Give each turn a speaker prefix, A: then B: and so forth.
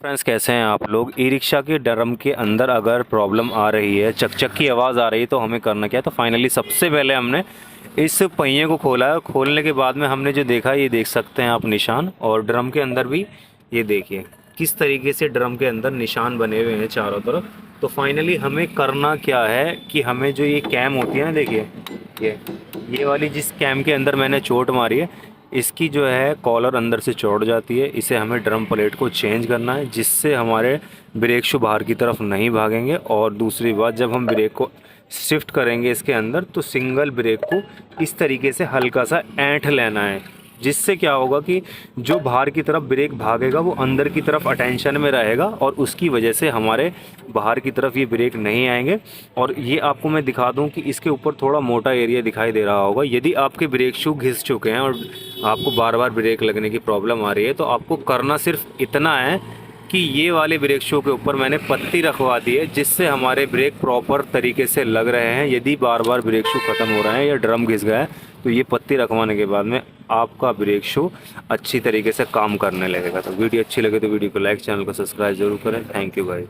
A: Friends, कैसे हैं आप लोग। ई रिक्शा के ड्रम के अंदर अगर प्रॉब्लम आ रही है, चकचक की आवाज़ आ रही है, तो हमें करना क्या है। तो फाइनली सबसे पहले हमने इस पहिए को खोला है। खोलने के बाद में हमने जो देखा, ये देख सकते हैं आप निशान, और ड्रम के अंदर भी ये देखिए किस तरीके से ड्रम के अंदर निशान बने हुए हैं चारों तरफ। तो फाइनली हमें करना क्या है कि हमें जो ये कैम होती है ना, देखिए ये वाली जिस कैम के अंदर मैंने चोट मारी है, इसकी जो है कॉलर अंदर से चौड़ जाती है। इसे हमें ड्रम प्लेट को चेंज करना है, जिससे हमारे ब्रेक शू बाहर की तरफ नहीं भागेंगे। और दूसरी बात, जब हम ब्रेक को शिफ्ट करेंगे इसके अंदर, तो सिंगल ब्रेक को इस तरीके से हल्का सा ऐंठ लेना है, जिससे क्या होगा कि जो बाहर की तरफ ब्रेक भागेगा वो अंदर की तरफ अटेंशन में रहेगा, और उसकी वजह से हमारे बाहर की तरफ ये ब्रेक नहीं आएंगे। और ये आपको मैं दिखा दूं कि इसके ऊपर थोड़ा मोटा एरिया दिखाई दे रहा होगा। यदि आपके ब्रेक शू घिस चुके हैं और आपको बार बार ब्रेक लगने की प्रॉब्लम आ रही है, तो आपको करना सिर्फ इतना है कि ये वाले ब्रेक शू के ऊपर मैंने पत्ती रखवा दी है, जिससे हमारे ब्रेक प्रॉपर तरीके से लग रहे हैं। यदि बार बार ब्रेक शू ख़त्म हो रहे हैं या ड्रम घिस गया है, तो ये पत्ती रखवाने के बाद में आपका ब्रेक शू अच्छी तरीके से काम करने लगेगा। तो वीडियो अच्छी लगे तो वीडियो को लाइक, चैनल को सब्सक्राइब जरूर करें। थैंक यू भाई।